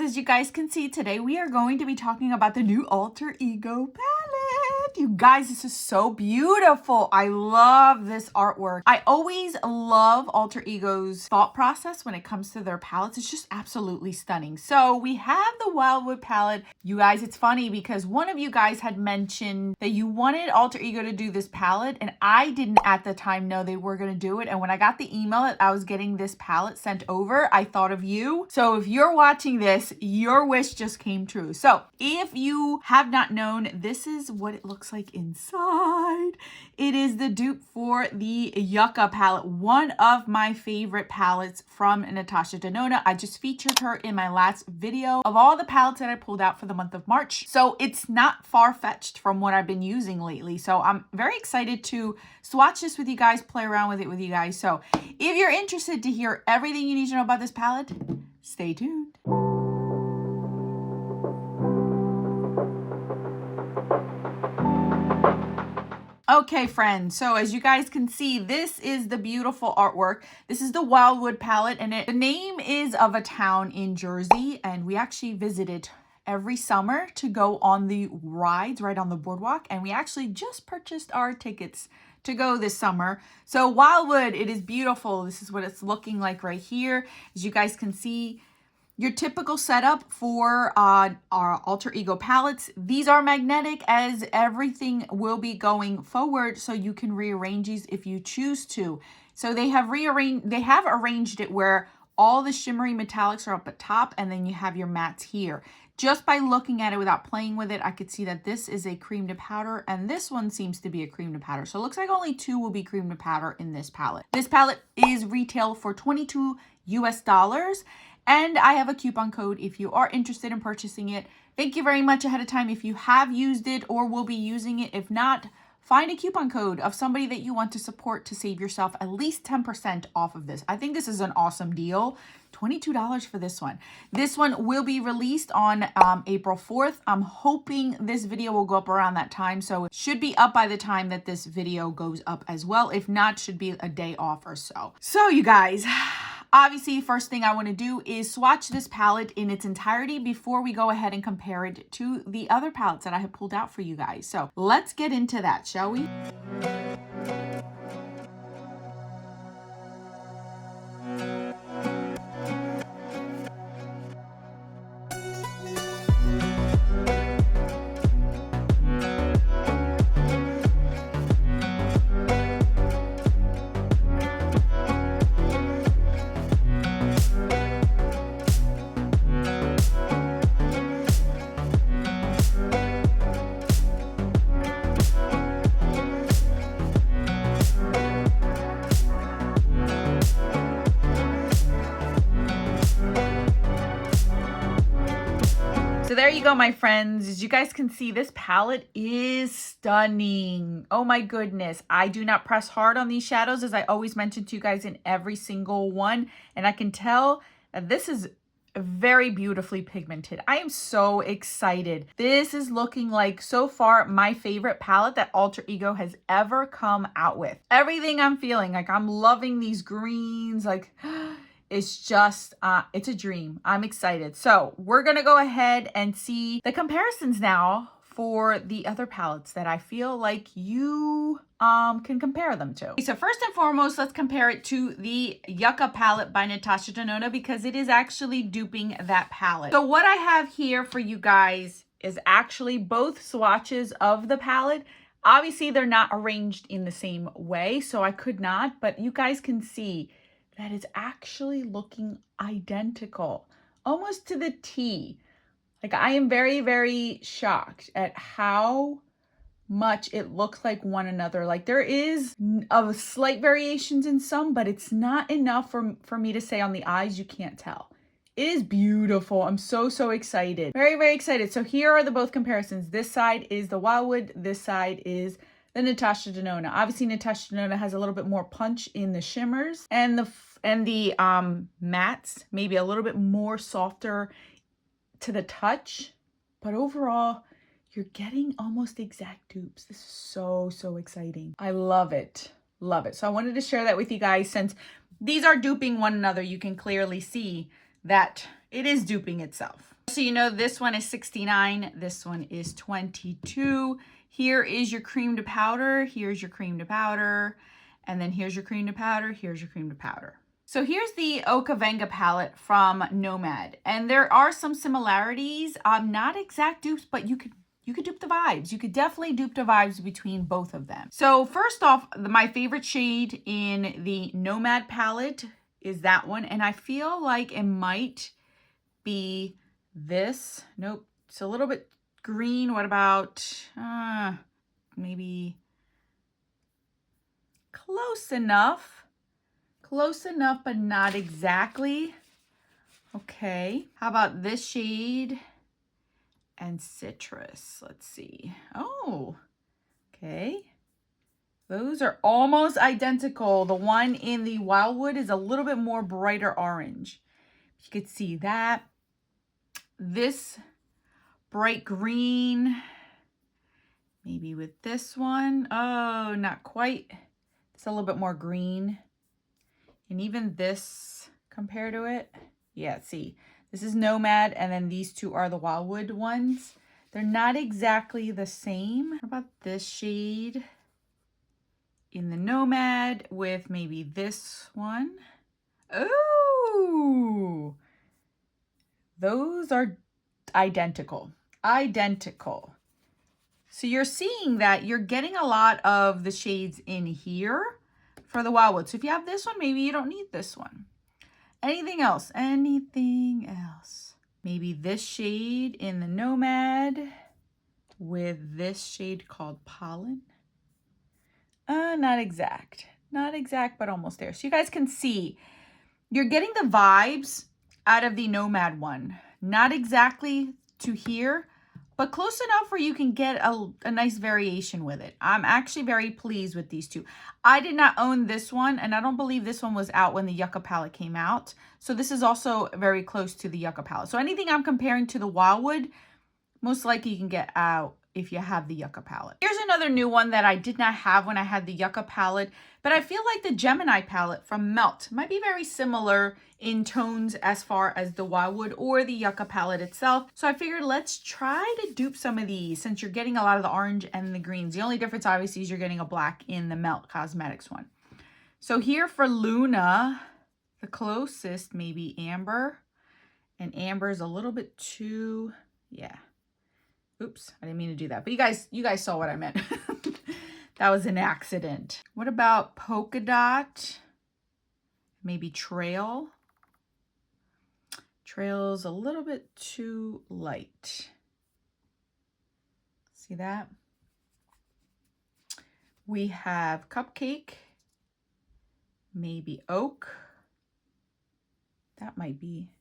as you guys can see today, we are going to be talking about the new Alter Ego palette. You guys, this is so beautiful. I love this artwork. I always love Alter Ego's thought process when it comes to their palettes. It's just absolutely stunning. So we have the Wildwood palette. You guys, it's funny because one of you guys had mentioned that you wanted Alter Ego to do this palette, and I didn't at the time know they were going to do it. And when I got the email that I was getting this palette sent over, I thought of you. So if you're watching this, your wish just came true. So if you have not known, this is what it looks like inside. It is the dupe for the YUCCA palette, one of my favorite palettes from NATASHA DENONA. I just featured her in my last video of all the palettes that I pulled out for the month of March. So it's not far-fetched from what I've been using lately. So I'm very excited to swatch this with you guys, play around with it with you guys. So if you're interested to hear everything you need to know about this palette, stay tuned. Okay, friends, so as you guys can see, this is the beautiful artwork. This is the Wildwood palette, and the name is of a town in Jersey, and we actually visited every summer to go on the rides right on the boardwalk, and we actually just purchased our tickets to go this summer. So Wildwood, it is beautiful. This is what it's looking like right here. As you guys can see, your typical setup for our Alter Ego palettes. These are magnetic, as everything will be going forward, so you can rearrange these if you choose to. So they have arranged it where all the shimmery metallics are up at top, and then you have your mattes here. Just by looking at it without playing with it, I could see that this is a cream to powder, and this one seems to be a cream to powder. So it looks like only two will be cream to powder in this palette. This palette is retail for $22 US. And I have a coupon code if you are interested in purchasing it. Thank you very much ahead of time if you have used it or will be using it. If not, find a coupon code of somebody that you want to support to save yourself at least 10% off of this. I think this is an awesome deal. $22 for this one. This one will be released on April 4th. I'm hoping this video will go up around that time. So it should be up by the time that this video goes up as well. If not, should be a day off or so. So you guys, obviously, first thing I want to do is swatch this palette in its entirety before we go ahead and compare it to the other palettes that I have pulled out for you guys. So let's get into that, shall we? So there you go, my friends. As you guys can see, this palette is stunning. Oh my goodness. I do not press hard on these shadows, as I always mention to you guys in every single one. And I can tell that this is very beautifully pigmented. I am so excited. This is looking like, so far, my favorite palette that Alter Ego has ever come out with. Everything I'm feeling, like I'm loving these greens, like it's just, it's a dream. I'm excited. So we're going to go ahead and see the comparisons now for the other palettes that I feel like you can compare them to. Okay, so first and foremost, let's compare it to the YUCCA palette by NATASHA DENONA, because it is actually duping that palette. So what I have here for you guys is actually both swatches of the palette. Obviously, they're not arranged in the same way, so I could not, but you guys can see that is actually looking identical, almost to the T. Like, I am very, very shocked at how much it looks like one another. Like, there is a slight variations in some, but it's not enough for me to say on the eyes you can't tell. It is beautiful. I'm so, so excited. Very, very excited. So here are the both comparisons. This side is the Wildwood. This side is the NATASHA DENONA. Obviously, NATASHA DENONA has a little bit more punch in the shimmers, and the mattes maybe a little bit more softer to the touch, but overall you're getting almost exact dupes. This is so, so exciting. I love it. Love it. So I wanted to share that with you guys. Since these are duping one another, you can clearly see that It is duping itself. So you know this one is 69, this one is 22. Here is your cream to powder, here's your cream to powder, and then here's your cream to powder, here's your cream to powder. So here's the Oka Venga palette from Nomad, and there are some similarities. Not exact dupes, but you could dupe the vibes. You could definitely dupe the vibes between both of them. So first off, my favorite shade in the Nomad palette is that one, and I feel like it might be this. Nope, it's a little bit green. What about maybe close enough? Close enough, but not exactly. Okay, how about this shade and citrus? Let's see. Oh, okay. Those are almost identical. The one in the Wildwood is a little bit more brighter orange. You could see that. This bright green, maybe with this one. Oh, not quite. It's a little bit more green. And even this compared to it, yeah, see, this is Nomad, and then these two are the Wildwood ones. They're not exactly the same. How about this shade in the Nomad with maybe this one? Oh, those are identical. Identical. So you're seeing that you're getting a lot of the shades in here for the Wildwood. So if you have this one, maybe you don't need this one. Anything else? Anything else? Maybe this shade in the Nomad with this shade called Pollen. Not exact. Not exact, but almost there. So you guys can see you're getting the vibes out of the Nomad one. Not exactly to here, but close enough where you can get a nice variation with it. I'm actually very pleased with these two. I did not own this one, and I don't believe this one was out when the YUCCA palette came out. So this is also very close to the YUCCA palette. So anything I'm comparing to the Wildwood, most likely you can get out if you have the YUCCA palette. Here's another new one that I did not have when I had the YUCCA palette, but I feel like the Gemini palette from Melt might be very similar in tones as far as the Wildwood or the YUCCA palette itself. So I figured let's try to dupe some of these since you're getting a lot of the orange and the greens. The only difference obviously is you're getting a black in the Melt Cosmetics one. So here for Luna, the closest maybe Amber, and Amber is a little bit too, yeah. Oops, I didn't mean to do that. But you guys saw what I meant. That was an accident. What about Polka Dot? Maybe Trail. Trail's a little bit too light. See that? We have Cupcake. Maybe Oak. That might be.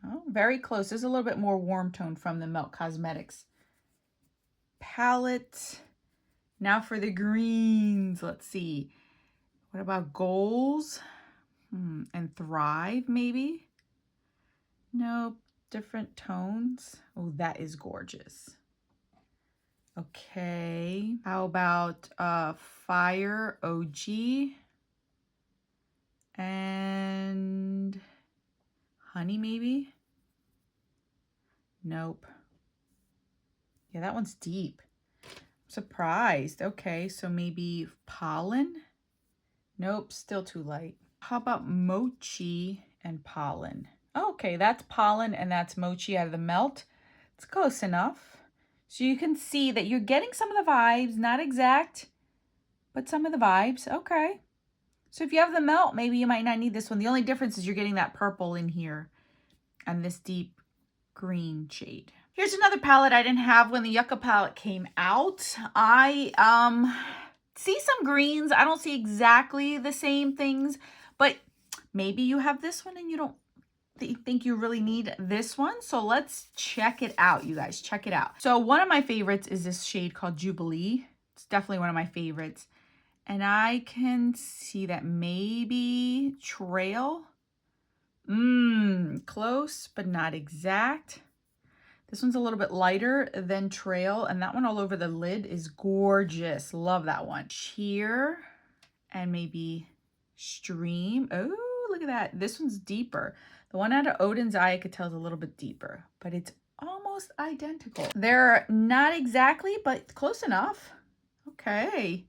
Oh, very close. There's a little bit more warm tone from the Melt Cosmetics palette. Now for the greens. Let's see. What about Goals? And Thrive, maybe? Nope. Different tones. Oh, that is gorgeous. Okay. How about Fire OG? And Honey, maybe? Nope. Yeah, that one's deep. I'm surprised. Okay, so maybe Pollen? Nope, still too light. How about Mochi and Pollen? Oh, okay, that's Pollen and that's Mochi out of the Melt. It's close enough. So you can see that you're getting some of the vibes, not exact, but some of the vibes. Okay. So if you have the Melt, maybe you might not need this one. The only difference is you're getting that purple in here and this deep green shade. Here's another palette I didn't have when the YUCCA palette came out. I see some greens. I don't see exactly the same things, but maybe you have this one and you don't think you really need this one. So let's check it out, you guys. Check it out. So one of my favorites is this shade called Jubilee. It's definitely one of my favorites. And I can see that maybe Trail. Close, but not exact. This one's a little bit lighter than Trail, and that one all over the lid is gorgeous. Love that one. Cheer and maybe Stream. Oh, look at that. This one's deeper. The The one out of Odens Eye I could tell is a little bit deeper, but it's almost identical. They're not exactly, but close enough. Okay.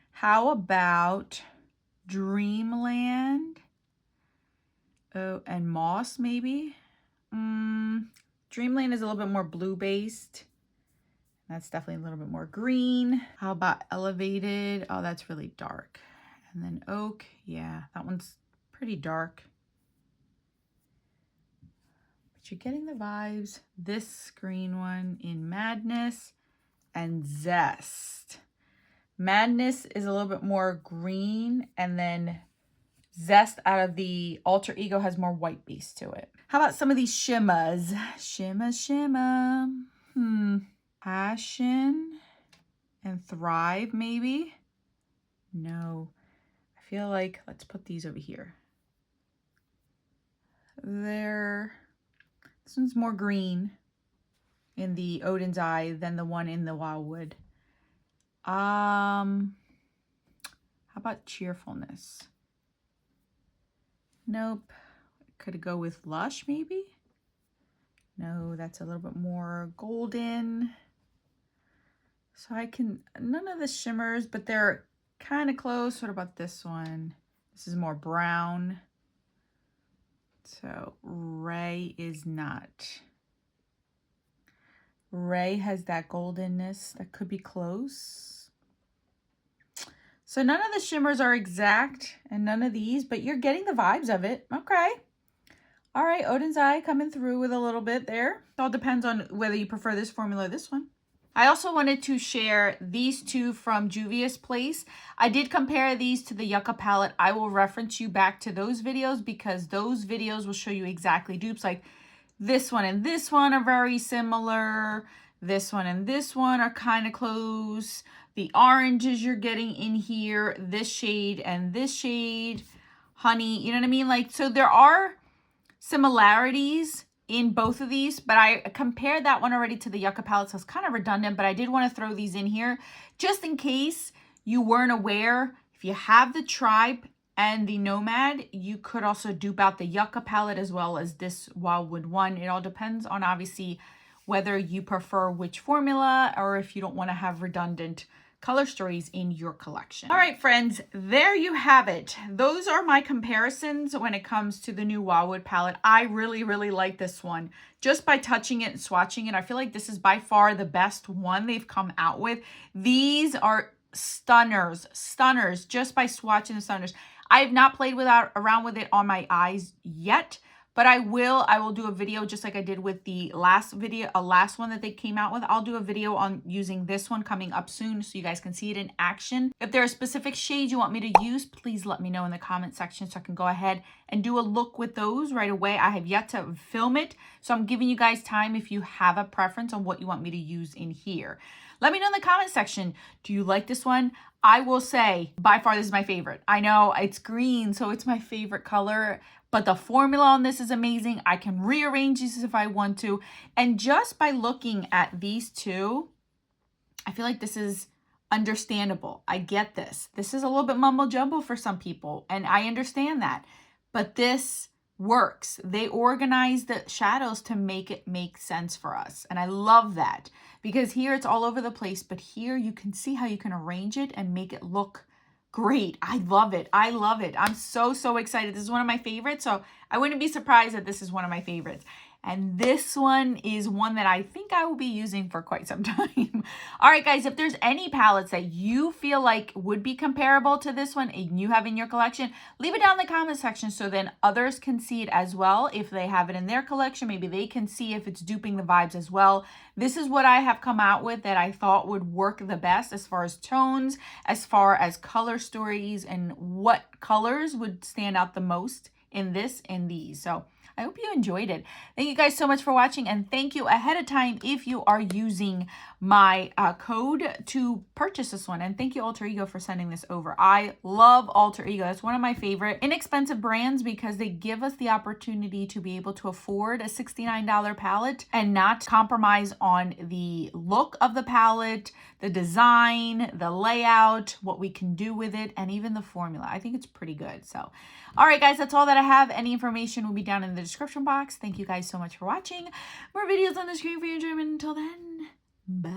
How about Dreamland? Oh, and Moss maybe? Dreamland is a little bit more blue based. That's definitely a little bit more green. How about Elevated? Oh, that's really dark. And then Oak, yeah, that one's pretty dark. But you're getting the vibes. This green one in Madness and Zest. Madness is a little bit more green, and then Zest out of the Alter Ego has more white base to it. How about some of these shimmers? Shimmer. Passion and Thrive, maybe? No. I feel like, let's put these over here. This one's more green in the Odin's Eye than the one in the Wildwood. How about Cheerfulness? Nope. Could it go with Lush, maybe? No, that's a little bit more golden. So none of the shimmers, but they're kind of close. What about this one? This is more brown. So Ray is not. Ray has that goldenness that could be close. So none of the shimmers are exact and none of these, but you're getting the vibes of it. Okay. All right, Odin's Eye coming through with a little bit there. It all depends on whether you prefer this formula or this one. I also wanted to share these two from Juvia's Place. I did compare these to the YUCCA palette. I will reference you back to those videos because those videos will show you exactly dupes. Like this one and this one are very similar. This one and this one are kind of close. The oranges you're getting in here, this shade and this shade, honey, you know what I mean? Like, so there are similarities in both of these, but I compared that one already to the YUCCA palette, so it's kind of redundant, but I did want to throw these in here just in case you weren't aware. If you have the Tribe and the Nomad, you could also dupe out the YUCCA palette as well as this Wildwood one. It all depends on obviously whether you prefer which formula or if you don't want to have redundant color stories in your collection. All right, friends, there you have it. Those are my comparisons when it comes to the new Wildwood palette. I really like this one. Just by touching it and swatching it, I feel like this is by far the best one they've come out with. These are stunners, just by swatching the stunners. I have not played around with it on my eyes yet, but I will do a video just like I did with the last one that they came out with. I'll do a video on using this one coming up soon so you guys can see it in action. If there are specific shades you want me to use, please let me know in the comment section so I can go ahead and do a look with those right away. I have yet to film it, so I'm giving you guys time if you have a preference on what you want me to use in here. Let me know in the comment section, do you like this one? I will say, by far, this is my favorite. I know it's green, so it's my favorite color, but the formula on this is amazing. I can rearrange these if I want to. And just by looking at these two, I feel like this is understandable. I get this. This is a little bit mumbo jumbo for some people, and I understand that. But this works. They organize the shadows to make it make sense for us. And I love that because here it's all over the place, but here you can see how you can arrange it and make it look great. I love it. I'm so excited. This is one of my favorites, so I wouldn't be surprised that this is one of my favorites. And this one is one that I think I will be using for quite some time. All right, guys, if there's any palettes that you feel like would be comparable to this one and you have in your collection, leave it down in the comment section so then others can see it as well. If they have it in their collection, maybe they can see if it's duping the vibes as well. This is what I have come out with that I thought would work the best as far as tones, as far as color stories, and what colors would stand out the most in this and these. So I hope you enjoyed it. Thank you guys so much for watching, and thank you ahead of time if you are using my code to purchase this one. And thank you, Alter Ego, for sending this over. I love Alter Ego. It's one of my favorite inexpensive brands because they give us the opportunity to be able to afford a $69 palette and not compromise on the look of the palette, the design, the layout, what we can do with it, and even the formula. I think it's pretty good. So, all right, guys, that's all that I have. Any information will be down in the description box. Thank you guys so much for watching. More videos on the screen for your enjoyment. Until then, bye.